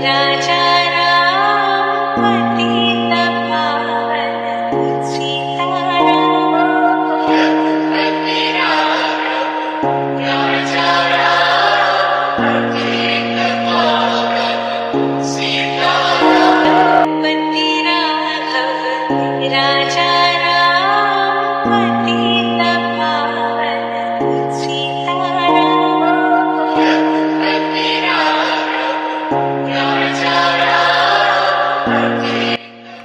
राजा राम पतित पावन सीताराम। राजा राम पतित पावन सीताराम। पति राघव राजा राम पतित पावन सीताराम।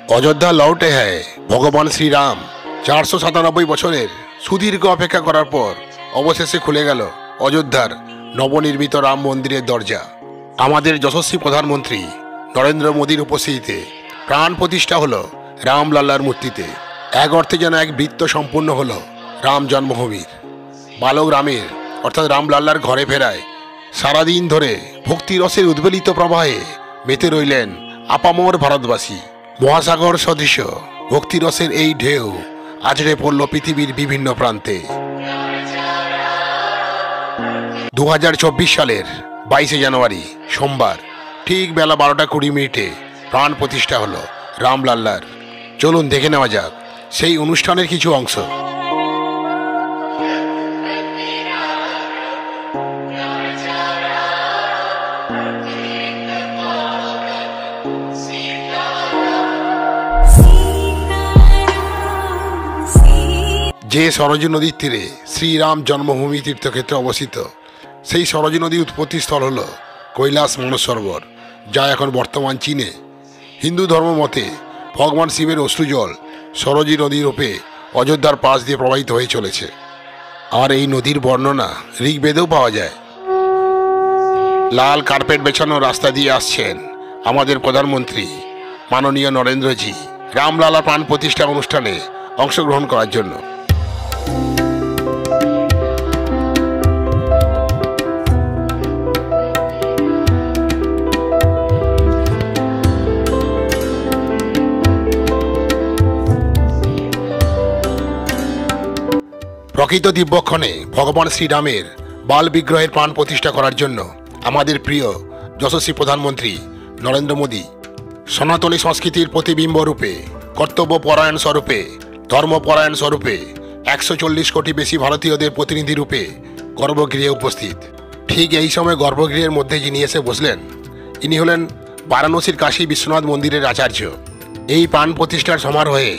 अयोध्या लौटे है भगवान श्री राम। 497 বছরের সুদীর্ঘ অপেক্ষা করার পর অবশেষে খুলে গেল অযোধ্যার নবনির্মিত রাম মন্দিরের দরজা। আমাদের যশস্বী প্রধানমন্ত্রী নরেন্দ্র মোদীর উপস্থিতিতে প্রাণ প্রতিষ্ঠা হলো রামলাল্লার মূর্তিতে। এক অর্থে যেন এক বৃত্ত সম্পূর্ণ হলো রাম জন্মভূমির। বালক রামের অর্থাৎ রামলাল্লার ঘরে ফেরায় সারাদিন ধরে ভক্তিরসের উদ্বেলিত প্রবাহে মেতে রইলেন আপামর ভারতবাসী। মহাসাগর সদৃশ ভক্তিরসের এই ঢেউ আছড়ে পড়ল পৃথিবীর বিভিন্ন প্রান্তে। 2024 সালের 22শে জানুয়ারি সোমবার ঠিক বেলা 12:20 প্রাণ প্রতিষ্ঠা হলো রামলাল্লার। চলুন দেখে নেওয়া যাক সেই অনুষ্ঠানের কিছু অংশ। যে সরজু নদীর তীরে শ্রীরাম জন্মভূমি তীর্থক্ষেত্র অবস্থিত, সেই সরজু নদীর উৎপত্তিস্থল হল কৈলাস মানস সরোবর, যা এখন বর্তমান চীনে। হিন্দু ধর্ম মতে ভগবান শিবের অশ্রুজল সরজু নদী রূপে অযোধ্যার পাশ দিয়ে প্রবাহিত হয়ে চলেছে। আর এই নদীর বর্ণনা ঋগ্বেদেও পাওয়া যায়। লাল কার্পেট বেছানো রাস্তা দিয়ে আসছেন আমাদের প্রধানমন্ত্রী মাননীয় নরেন্দ্রজি রামলালা প্রাণ প্রতিষ্ঠা অনুষ্ঠানে অংশগ্রহণ করার জন্য। প্রকৃত দিব্যক্ষণে ভগবান শ্রীরামের বাল বিগ্রহের প্রাণ প্রতিষ্ঠা করার জন্য আমাদের প্রিয় যশস্বী প্রধানমন্ত্রী নরেন্দ্র মোদী সনাতনী সংস্কৃতির প্রতিবিম্ব রূপে, কর্তব্যপরায়ণ স্বরূপে, ধর্মপরায়ণ স্বরূপে 140 কোটি বেশি ভারতীয়দের প্রতিনিধি রূপে গর্ভগৃহে উপস্থিত। ঠিক এই সময় গর্ভগৃহের মধ্যে যিনি এসে বসলেন, ইনি হলেন বারাণসীর কাশী বিশ্বনাথ মন্দিরের আচার্য। এই প্রাণ প্রতিষ্ঠার সমারোহে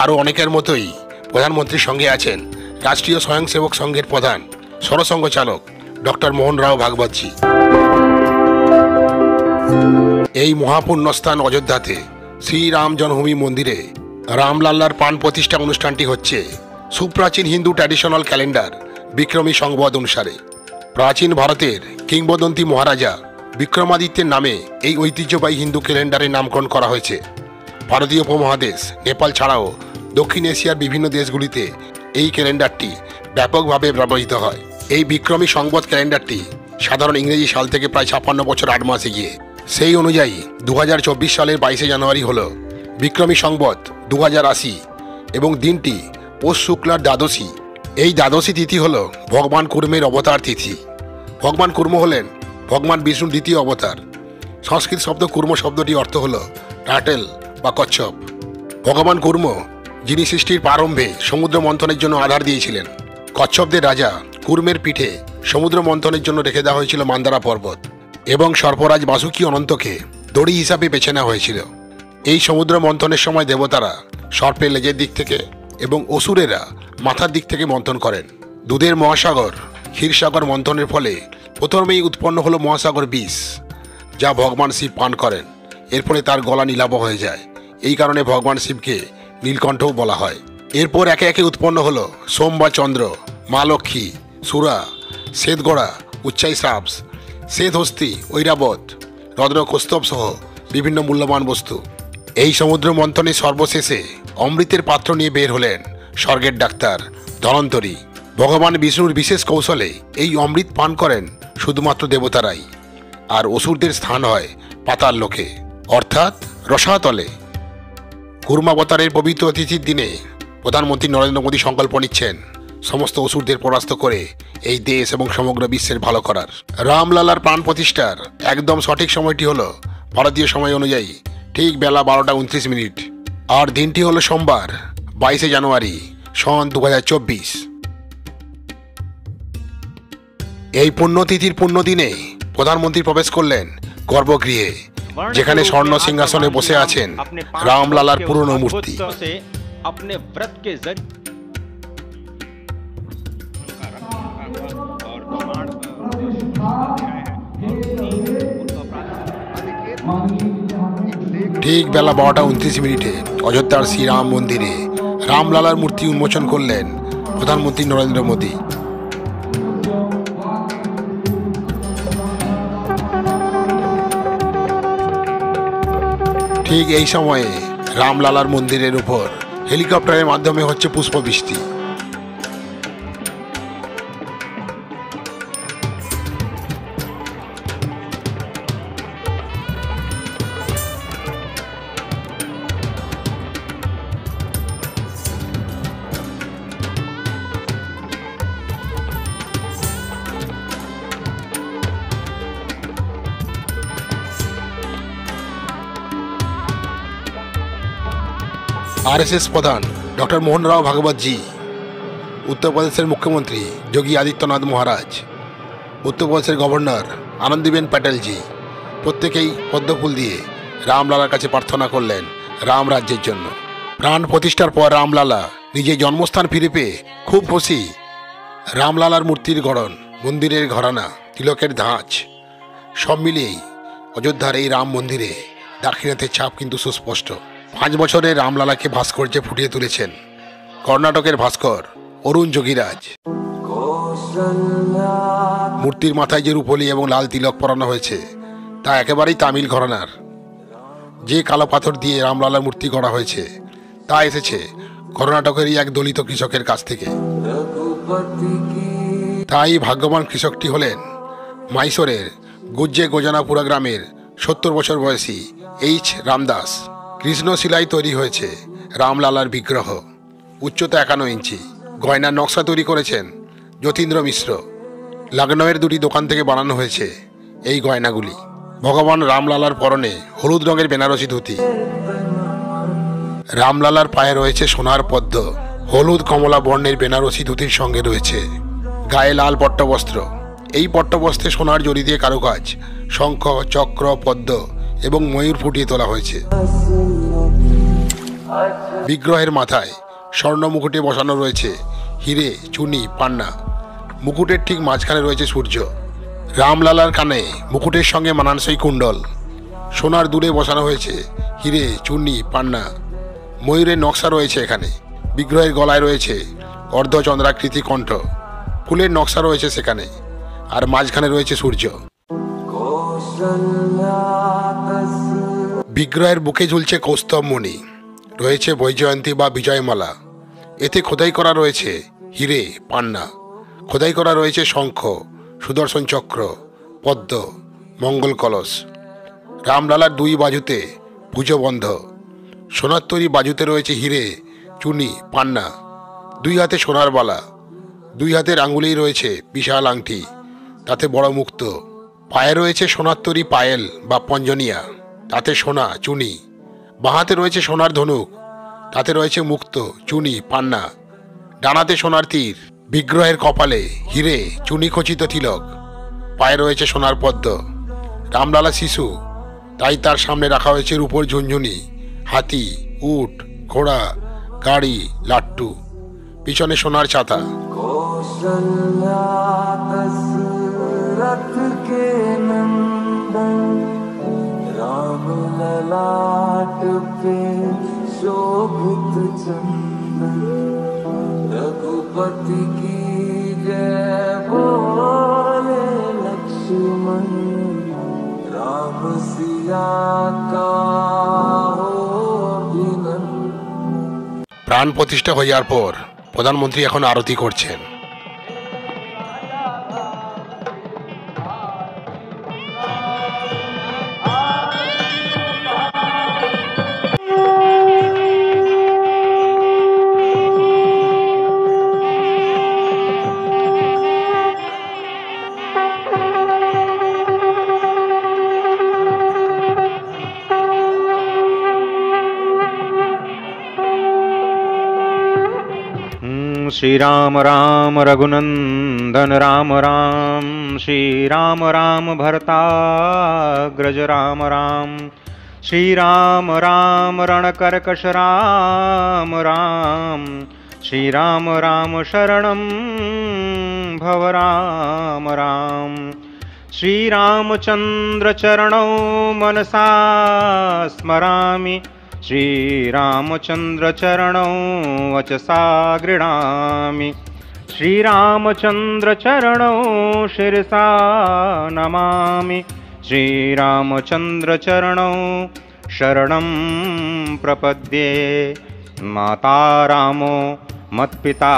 আরও অনেকের মতোই প্রধানমন্ত্রীর সঙ্গে আছেন রাষ্ট্রীয় স্বয়ংসেবক সংঘের প্রধান সরসংঘ চালক ডক্টর মোহন রাও ভাগবতজি। এই মহাপুণ্যস্থান অযোধ্যাতে শ্রীরাম জন্মভূমি মন্দিরে রামলাল্লার প্রাণ প্রতিষ্ঠা অনুষ্ঠানটি হচ্ছে সুপ্রাচীন হিন্দু ট্র্যাডিশনাল ক্যালেন্ডার বিক্রমী সংবৎ অনুসারে। প্রাচীন ভারতের কিংবদন্তি মহারাজা বিক্রমাদিত্যের নামে এই ঐতিহ্যবাহী হিন্দু ক্যালেন্ডারের নামকরণ করা হয়েছে। ভারতীয় উপমহাদেশ, নেপাল ছাড়াও দক্ষিণ এশিয়ার বিভিন্ন দেশগুলিতে এই ক্যালেন্ডারটি ব্যাপকভাবে ব্যবহৃত হয়। এই বিক্রমী সংবৎ ক্যালেন্ডারটি সাধারণ ইংরেজি সাল থেকে প্রায় 56 বছর 8 মাস এগিয়ে। সেই অনুযায়ী 2024 সালের 22শে জানুয়ারি হল বিক্রমী সংবৎ 2080 এবং দিনটি পৌষ শুক্লার দ্বাদশী। এই দ্বাদশী তিথি হল ভগবান কুর্মের অবতার তিথি। ভগবান কুর্ম হলেন ভগবান বিষ্ণুর দ্বিতীয় অবতার। সংস্কৃত শব্দ কুর্ম শব্দটি অর্থ হল টার্টেল বা কচ্ছপ। ভগবান কুর্ম যিনি সৃষ্টির প্রারম্ভে সমুদ্র মন্থনের জন্য আধার দিয়েছিলেন। কচ্ছপদের রাজা কুর্মের পিঠে সমুদ্র মন্থনের জন্য রেখে দেওয়া হয়েছিল মান্দারা পর্বত এবং সর্পরাজ বাসুকি অনন্তকে দড়ি হিসাবে বেছে নেওয়া হয়েছিল। এই সমুদ্র মন্থনের সময় দেবতারা সর্পের লেজের দিক থেকে এবং অসুরেরা মাথার দিক থেকে মন্থন করেন। দুধের মহাসাগর ক্ষীরসাগর মন্থনের ফলে প্রথমেই উৎপন্ন হলো মহাসাগর বিষ, যা ভগবান শিব পান করেন। এর ফলে তার গলা নীলাভ হয়ে যায়। এই কারণে ভগবান শিবকে নীলকণ্ঠও বলা হয়। এরপর একে একে উৎপন্ন হলো সোম বা চন্দ্র, মা লক্ষ্মী, সুরা, শ্বেতগড়া, উচ্চাইশ্রাবস, শ্বেতহস্তি, ঐরাবত, রদ্রকৌস্তব সহ বিভিন্ন মূল্যবান বস্তু। এই সমুদ্র মন্থনে সর্বশেষে অমৃতের পাত্র নিয়ে বের হলেন স্বর্গের ডাক্তার ধনন্তরী। ভগবান বিষ্ণুর বিশেষ কৌশলে এই অমৃত পান করেন শুধুমাত্র দেবতারাই, আর অসুরদের স্থান হয় পাতাল লোকে অর্থাৎ রসাতলে। কুর্মাবতারের পবিত্র অতিথির দিনে প্রধানমন্ত্রী নরেন্দ্র মোদী সংকল্প নিচ্ছেন সমস্ত অসুরদের পরাস্ত করে এই দেশ এবং সমগ্র বিশ্বের ভালো করার। রামলালার প্রাণ প্রতিষ্ঠার একদম সঠিক সময়টি হল ভারতীয় সময় অনুযায়ী ঠিক বেলা 12:29। আর দিনটি হলো সোমবার 22শে জানুয়ারি সন 2024। এই পুণ্যতিথির পুণ্যদিনে প্রধানমন্ত্রী প্রবেশ করলেন গর্ভগৃহে, যেখানে স্বর্ণ সিংহাসনে বসে আছেন রামলালার পুরনো মূর্তি। अपने व्रत के जरिए ঠিক বেলা 12:29 অযোধ্যার শ্রীরাম মন্দিরে রামলালার মূর্তি উন্মোচন করলেন প্রধানমন্ত্রী নরেন্দ্র মোদী। ঠিক এই সময়ে রামলালার মন্দিরের উপর হেলিকপ্টারের মাধ্যমে হচ্ছে পুষ্পবৃষ্টি। आरएसएस प्रधान डॉक्टर मोहन राव भागवत जी, उत्तर प्रदेश मुख्यमंत्री योगी आदित्यनाथ महाराज, उत्तर प्रदेश गवर्नर आनंदीबेन पटेल जी प्रत्येकेई पद्मफुल दिए रामलालार काछे प्रार्थना करलेन राम राज्येर जन्य। प्राण प्रतिष्ठार पर रामलाला निजे जन्मस्थान फिरे पेये खूब खुशी। रामलालार मूर्तिर गठन, मंदिरेर घराना, तिलकेर धाँच सब मिलिए अयोध्यार এই राम मंदिरे दाक्षिणात्येर छाप किन्तु सुस्पष्ट। 5 বছরে রামলালাকে ভাস্কর্যে ফুটিয়ে তুলেছেন কর্ণাটকের ভাস্কর অরুণ যোগীরাজ। মূর্তির মাথায় যে রূপলি এবং লাল তিলক পরানো হয়েছে তা একেবারেই তামিল ঘরানার। যে কালো পাথর দিয়ে রামলালার মূর্তি গড়া হয়েছে তা এসেছে কর্ণাটকেরই এক দলিত কৃষকের কাছ থেকে। তাই ভাগ্যবান কৃষকটি হলেন মাইসোরের গুজ্জে গোজানাপুরা গ্রামের 70 বছর বয়সী এইচ রামদাস। কৃষ্ণ শিলায় তৈরি হয়েছে রামলালার বিগ্রহ, উচ্চতা 51 ইঞ্চি। গয়নার নকশা তৈরি করেছেন যতীন্দ্র মিশ্র। লখনউয়ের 2টি দোকান থেকে বানানো হয়েছে এই গয়নাগুলি। ভগবান রামলালার পরনে হলুদ রঙের বেনারসি ধুতি। রামলালার পায়ে রয়েছে সোনার পদ্ম। হলুদ কমলা বর্ণের বেনারসি ধুতির সঙ্গে রয়েছে গায়ে লাল পট্টবস্ত্র। এই পট্টবস্ত্রে সোনার জড়ি দিয়ে কারুকাজ, শঙ্খ, চক্র, পদ্ম এবং ময়ূর ফুটিয়ে তোলা হয়েছে। বিগ্রহের মাথায় স্বর্ণ মুকুটে বসানো রয়েছে হিরে, চুনি, পান্না। মুকুটের ঠিক মাঝখানে রয়েছে সূর্য। রামলালার কানে মুকুটের সঙ্গে মানানসই কুণ্ডল। সোনার দুলে বসানো হয়েছে হিরে, চুনি, পান্না। ময়ূরের নকশা রয়েছে এখানে। বিগ্রহের গলায় রয়েছে অর্ধচন্দ্রাকৃতি কণ্ঠ। ফুলের নকশা রয়েছে সেখানে, আর মাঝখানে রয়েছে সূর্য। বিগ্রহের বুকে ঝুলছে কৌস্তব মণি, রয়েছে বৈজয়ন্তী বা বিজয়মালা। এতে খোদাই করা রয়েছে হিরে, পান্না। খোদাই করা রয়েছে শঙ্খ, সুদর্শন চক্র, পদ্ম, মঙ্গল কলস। রামলালার 2 বাজুতে পুজো বন্ধ। সোনার তৈরি বাজুতে রয়েছে হিরে, চুনি, পান্না। 2 হাতে সোনার বালা। 2 হাতের আঙ্গুলেই রয়েছে বিশাল আংটি, তাতে বড় মুক্ত। পায়ে রয়েছে সোনার তৈরি পায়েল বা পঞ্জনিয়া, তাতে সোনা, চুনি। বাঁ হাতে রয়েছে সোনার ধনুক, তাতে রয়েছে মুক্ত, চুনি, পান্না। ডানাতে সোনার তীর। বিগ্রহের কপালে হিরে, চুনি খচিত তিলক। পায়ে রয়েছে সোনার পদ্ম। রামলালা শিশু, তাই তার সামনে রাখা হয়েছে রূপোর ঝুনঝুনি, হাতি, উট, ঘোড়া, গাড়ি, লাট্টু। পিছনে সোনার ছাতা। ललाट पे शोभित चंदन, रघुपति की जय बोले लक्ष्मण, राम सिया का हो अभिनंदन। প্রাণ প্রতিষ্ঠা হয়ে যাওয়ার পর প্রধানমন্ত্রী এখন আরতি করছেন। श्री राम राम रघुनंदन राम राम, श्री राम राम भरताग्रज राम राम, श्री राम राम रणकर्कश राम राम, श्री राम राम शरणं भव राम राम, श्री रामचंद्र चरणौ मनसा स्मरामि, श्री रामचंद्र चरणौ वचसा गृह्णामि, श्री रामचंद्र चरणौ शिरसा नमामि, श्री रामचंद्र चरणौ शरणं प्रपद्ये। माता रामो मत्पिता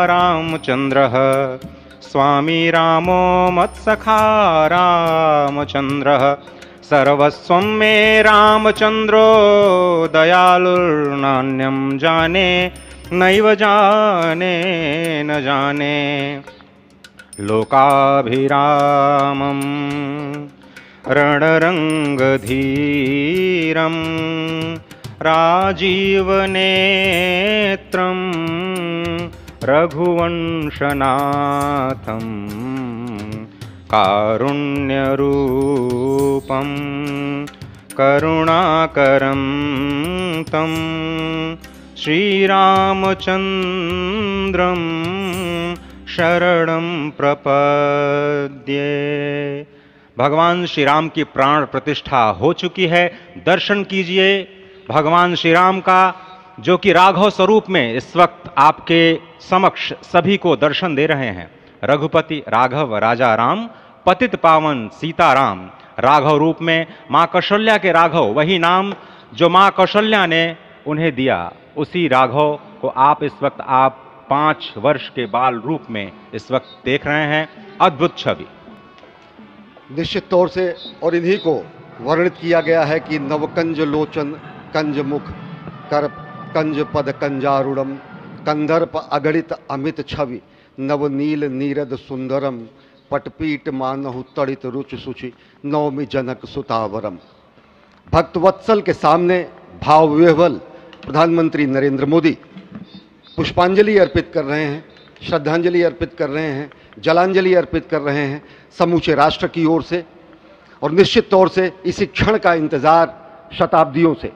रामचंद्रः, स्वामी रामो मत्सखा रामचंद्रः, सर्वस्वं मे रामचंद्रो दयालुर्नान्यं जाने नैव जाने न जाने। लोकाभिरामं रणरंगधीरं राजीवनेत्रं रघुवंशनाथं कारुण्यरूपं करुणाकरं तं श्रीरामचन्द्रं शरणं प्रपद्ये। भगवान श्री राम की प्राण प्रतिष्ठा हो चुकी है। दर्शन कीजिए भगवान श्री राम का, जो कि राघव स्वरूप में इस वक्त आपके समक्ष सभी को दर्शन दे रहे हैं। रघुपति राघव राजा राम, पतित पावन सीताराम। राघव रूप में माँ कौशल्या के राघव, वही नाम जो माँ कौशल्या ने उन्हें दिया, उसी राघव को आप इस वक्त 5 वर्ष के बाल रूप में इस वक्त देख रहे हैं। अद्भुत छवि। निश्चित तौर से और इन्हीं को वर्णित किया गया है कि नवकंज लोचन कंज मुख कर कंज पद कंजारुणम, कंदर्प अगणित अमित छवि नवनील नीरद सुंदरम, पटपीट मानहु तड़ित रुचि सुचि नवमी जनक सुतावरम। भक्तवत्सल के सामने भाव विह्वल प्रधानमंत्री नरेंद्र मोदी पुष्पांजलि अर्पित कर रहे हैं, श्रद्धांजलि अर्पित कर रहे हैं, जलांजलि अर्पित कर रहे हैं समूचे राष्ट्र की ओर से। और निश्चित तौर से इसी क्षण का इंतजार शताब्दियों से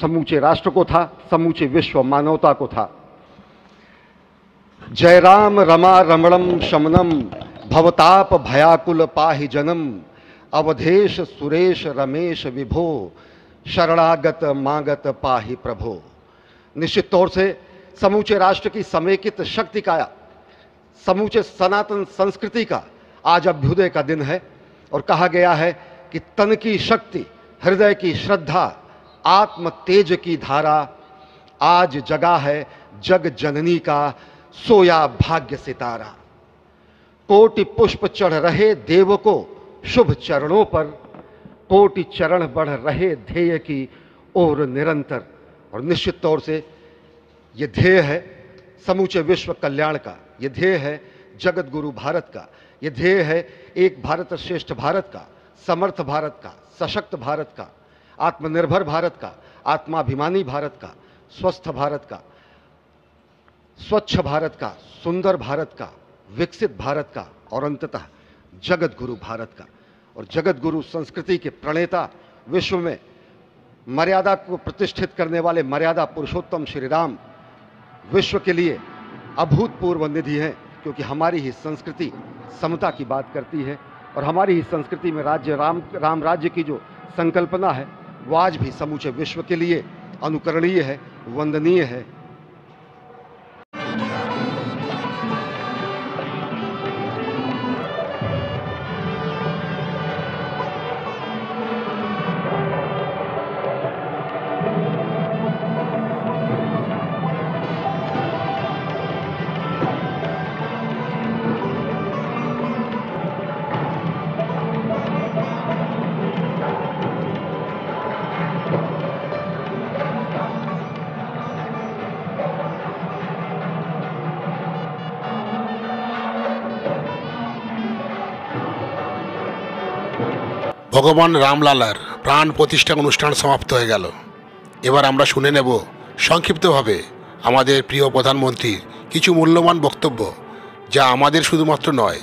समूचे राष्ट्र को था, समूचे विश्व मानवता को था। जय राम रमा रमणम शमनम, भवताप भयाकुल पाहि जनम, अवधेश सुरेश रमेश विभो, शरणागत मागत पाहि प्रभो। निश्चित तौर से समूचे राष्ट्र की समेकित शक्ति का, समूचे सनातन संस्कृति का आज अभ्युदय का दिन है। और कहा गया है कि तन की शक्ति, हृदय की श्रद्धा, आत्म तेज की धारा आज जगा है जग जननी का सोया भाग्य सितारा। कोटि पुष्प चढ़ रहे देव को शुभ चरणों पर, कोटि चरण बढ़ रहे ध्येय की ओर निरंतर। और निश्चित तौर से ये ध्येय है समूचे विश्व कल्याण का, ये ध्येय है जगत गुरु भारत का, ये ध्येय है एक भारत श्रेष्ठ भारत का, समर्थ भारत का, सशक्त भारत का, आत्मनिर्भर भारत का, आत्माभिमानी भारत का, स्वस्थ भारत का, स्वच्छ भारत का, सुंदर भारत का, विकसित भारत का और अंततः जगत गुरु भारत का। और जगत गुरु संस्कृति के प्रणेता, विश्व में मर्यादा को प्रतिष्ठित करने वाले मर्यादा पुरुषोत्तम श्री राम विश्व के लिए अभूतपूर्व निधि है, क्योंकि हमारी ही संस्कृति समता की बात करती है और हमारी ही संस्कृति में राज्य राम राज्य की जो संकल्पना है वो आज भी समूचे विश्व के लिए अनुकरणीय है, वंदनीय है। ভগবান রামলালার প্রাণ প্রতিষ্ঠা অনুষ্ঠান সমাপ্ত হয়ে গেল। এবার আমরা শুনে নেব সংক্ষিপ্তভাবে আমাদের প্রিয় প্রধানমন্ত্রীর কিছু মূল্যবান বক্তব্য, যা আমাদের শুধুমাত্র নয়,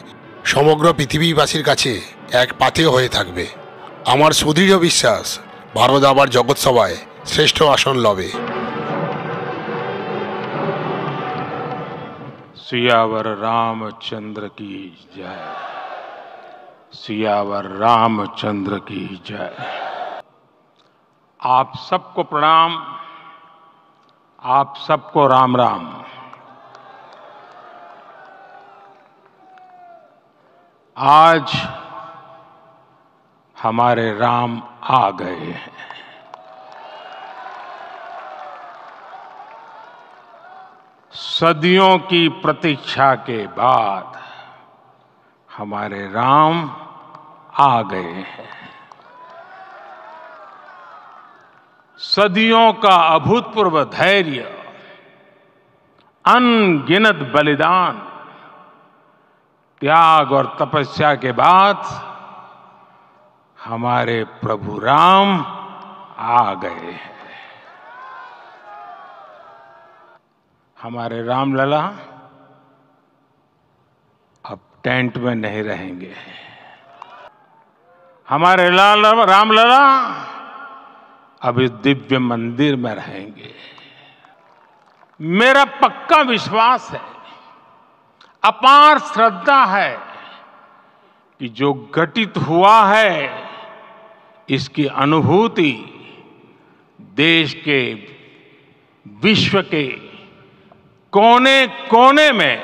সমগ্র পৃথিবীবাসীর কাছে এক পাথেয় হয়ে থাকবে। আমার সুদৃঢ় বিশ্বাস ভারত আবার জগৎ সভায় শ্রেষ্ঠ আসন লবে। सियावर रामचंद्र की जय। सियावर रामचंद्र की जय। आप सबको प्रणाम, आप सबको राम राम। आज हमारे राम आ गए हैं। सदियों की प्रतीक्षा के बाद हमारे राम आ गए हैं। सदियों का अभूतपूर्व धैर्य, अनगिनत बलिदान, त्याग और तपस्या के बाद हमारे प्रभु राम आ गए हैं। हमारे रामलला अब टेंट में नहीं रहेंगे। हमारे रामलला अब इस दिव्य मंदिर में रहेंगे। मेरा पक्का विश्वास है, अपार श्रद्धा है कि जो घटित हुआ है इसकी अनुभूति देश के, विश्व के कोने कोने में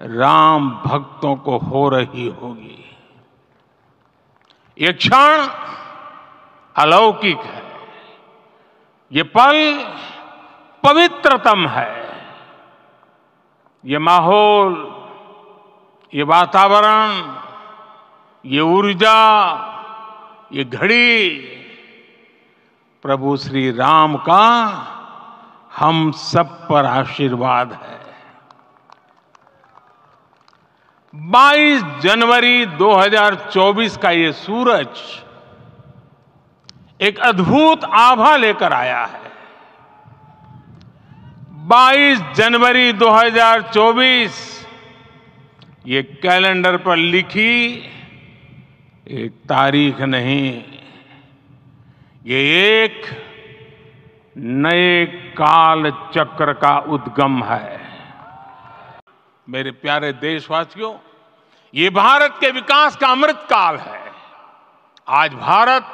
राम भक्तों को हो रही होगी। ये क्षण अलौकिक है, ये पल पवित्रतम है। ये माहौल, ये वातावरण, ये ऊर्जा, ये घड़ी प्रभु श्री राम का हम सब पर आशीर्वाद है। 22 जनवरी 2024 का ये सूरज एक अद्भुत आभा लेकर आया है। 22 जनवरी 2024 ये कैलेंडर पर लिखी एक तारीख नहीं, ये एक नए काल चक्र का उद्गम है। मेरे प्यारे देशवासियों, ये भारत के विकास का अमृत काल है। आज भारत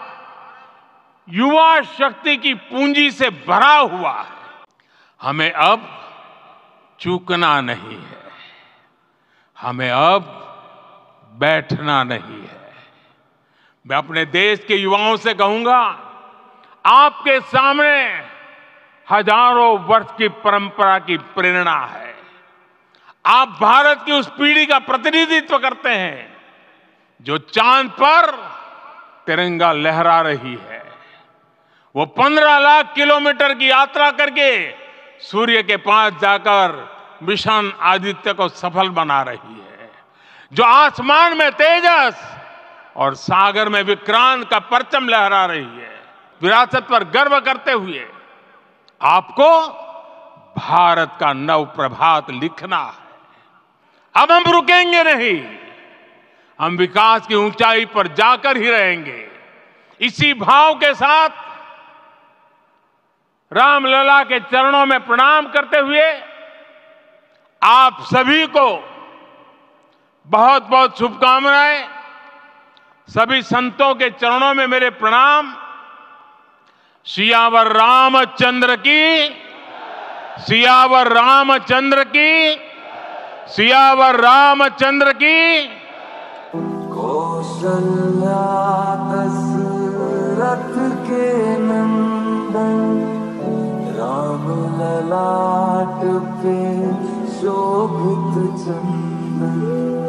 युवा शक्ति की पूंजी से भरा हुआ है। हमें अब चूकना नहीं है, हमें अब बैठना नहीं है। मैं अपने देश के युवाओं से कहूंगा, आपके सामने हजारों वर्ष की परंपरा की प्रेरणा है। आप भारत की उस पीढ़ी का प्रतिनिधित्व करते हैं जो चांद पर तिरंगा लहरा रही है। वो 15 लाख किलोमीटर की यात्रा करके सूर्य के पास जाकर मिशन आदित्य को सफल बना रही है। जो आसमान में तेजस और सागर में विक्रांत का परचम लहरा रही है। विरासत पर गर्व करते हुए आपको भारत का नव प्रभात लिखना है। अब हम रुकेंगे नहीं, हम विकास की ऊंचाई पर जाकर ही रहेंगे। इसी भाव के साथ रामलला के चरणों में प्रणाम करते हुए आप सभी को बहुत बहुत शुभकामनाएं। सभी संतों के चरणों में मेरे प्रणाम। सियावर रामचंद्र की, सियावर रामचंद्र की, सियावर रामचंद्र की। कौशल्या दशरथ के नंदन, राम ललाट पे शोभित चंदन।